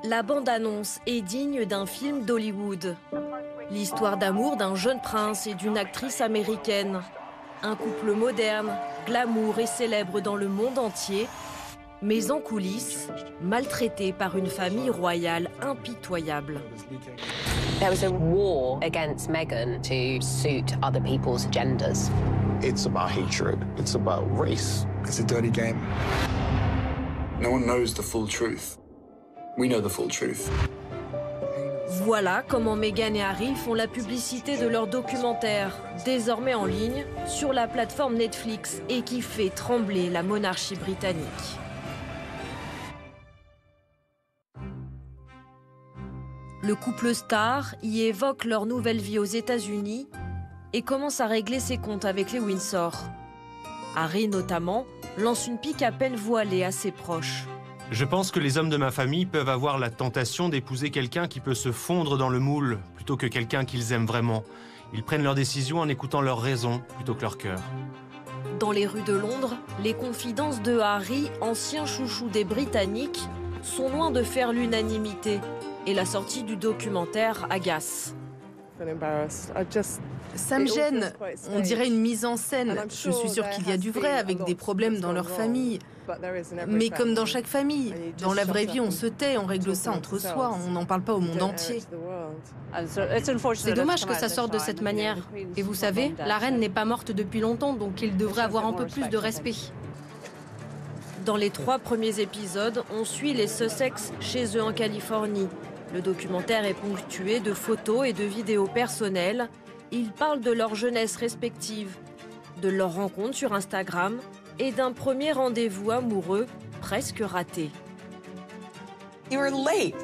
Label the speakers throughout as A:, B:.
A: La bande-annonce est digne d'un film d'Hollywood. L'histoire d'amour d'un jeune prince et d'une actrice américaine. Un couple moderne, glamour et célèbre dans le monde entier, mais en coulisses, maltraité par une famille royale impitoyable.
B: There was a war against Meghan to suit other people's agendas.
C: It's about hatred. It's about race.
D: It's a dirty game. No one knows the full truth. We know the full truth.
A: Voilà comment Meghan et Harry font la publicité de leur documentaire, désormais en ligne, sur la plateforme Netflix et qui fait trembler la monarchie britannique. Le couple star y évoque leur nouvelle vie aux États-Unis et commence à régler ses comptes avec les Windsor. Harry, notamment, lance une pique à peine voilée à ses proches.
E: Je pense que les hommes de ma famille peuvent avoir la tentation d'épouser quelqu'un qui peut se fondre dans le moule, plutôt que quelqu'un qu'ils aiment vraiment. Ils prennent leurs décisions en écoutant leurs raisons, plutôt que leur cœur.
A: Dans les rues de Londres, les confidences de Harry, ancien chouchou des Britanniques, sont loin de faire l'unanimité. Et la sortie du documentaire agace.
F: Ça me gêne. On dirait une mise en scène. Je suis sûre qu'il y a du vrai avec des problèmes dans leur famille. Mais comme dans chaque famille, dans la vraie vie, on se tait, on règle ça entre soi, on n'en parle pas au monde entier.
G: C'est dommage que ça sorte de cette manière. Et vous savez, la reine n'est pas morte depuis longtemps, donc il devrait avoir un peu plus de respect.
A: Dans les 3 premiers épisodes, on suit les Sussex chez eux en Californie. Le documentaire est ponctué de photos et de vidéos personnelles. Ils parlent de leur jeunesse respective, de leur rencontre sur Instagram et d'un premier rendez-vous amoureux presque raté.
H: You were late.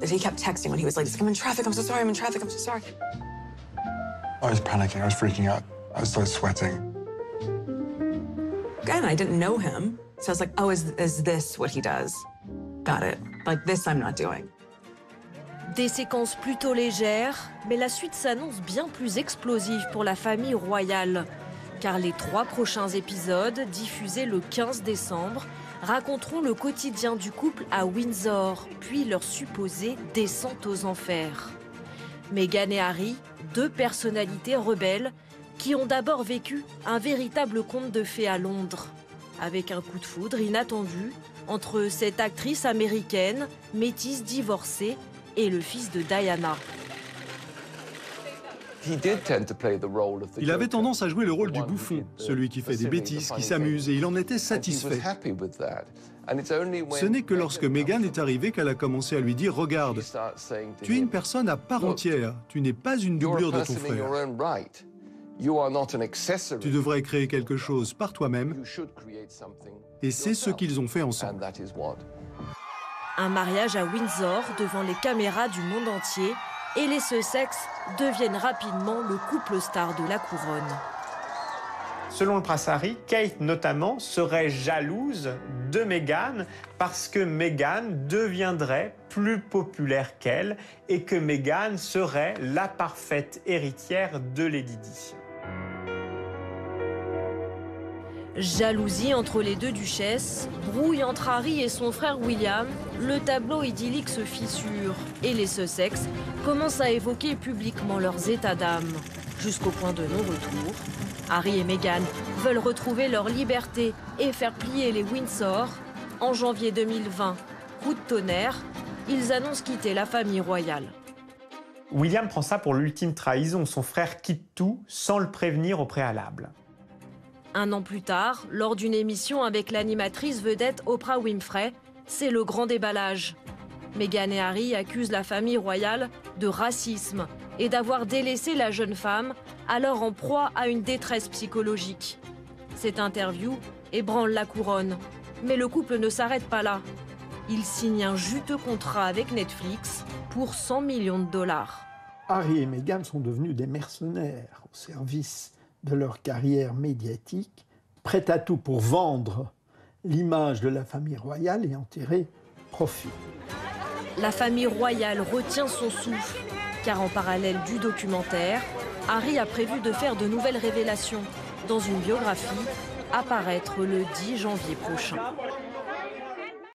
H: He kept texting when he was late. He's like, I'm in traffic, I'm so sorry, I'm in traffic, I'm so sorry.
D: I was panicking, I was freaking out. I started sweating.
H: Again, I didn't know him. So I was like, oh, is this what he does? Got it. Like, this I'm not doing.
A: Des séquences plutôt légères, mais la suite s'annonce bien plus explosive pour la famille royale. Car les 3 prochains épisodes, diffusés le 15 décembre, raconteront le quotidien du couple à Windsor, puis leur supposée descente aux enfers. Meghan et Harry, 2 personnalités rebelles, qui ont d'abord vécu un véritable conte de fées à Londres, avec un coup de foudre inattendu entre cette actrice américaine, métisse divorcée, et le fils de Diana.
I: Il avait tendance à jouer le rôle du bouffon, celui qui fait des bêtises, qui s'amuse, et il en était satisfait. Ce n'est que lorsque Meghan est arrivée qu'elle a commencé à lui dire « Regarde, tu es une personne à part entière, tu n'es pas une doublure de ton frère. Tu devrais créer quelque chose par toi-même, et c'est ce qu'ils ont fait ensemble. »
A: Un mariage à Windsor devant les caméras du monde entier et les Sussex deviennent rapidement le couple star de la couronne.
J: Selon le prince Harry, Kate notamment serait jalouse de Meghan parce que Meghan deviendrait plus populaire qu'elle et que Meghan serait la parfaite héritière de Lady Di.
A: Jalousie entre les 2 duchesses, brouille entre Harry et son frère William, le tableau idyllique se fissure et les Sussex commencent à évoquer publiquement leurs états d'âme. Jusqu'au point de non-retour, Harry et Meghan veulent retrouver leur liberté et faire plier les Windsor. En janvier 2020, coup de tonnerre, ils annoncent quitter la famille royale.
J: William prend ça pour l'ultime trahison. Son frère quitte tout sans le prévenir au préalable.
A: 1 an plus tard, lors d'une émission avec l'animatrice vedette Oprah Winfrey, c'est le grand déballage. Meghan et Harry accusent la famille royale de racisme et d'avoir délaissé la jeune femme, alors en proie à une détresse psychologique. Cette interview ébranle la couronne. Mais le couple ne s'arrête pas là. Il signe un juteux contrat avec Netflix pour 100 millions de dollars.
K: Harry et Meghan sont devenus des mercenaires au service de leur carrière médiatique, prêts à tout pour vendre l'image de la famille royale et en tirer profit.
A: La famille royale retient son souffle, car en parallèle du documentaire, Harry a prévu de faire de nouvelles révélations dans une biographie à paraître le 10 janvier prochain.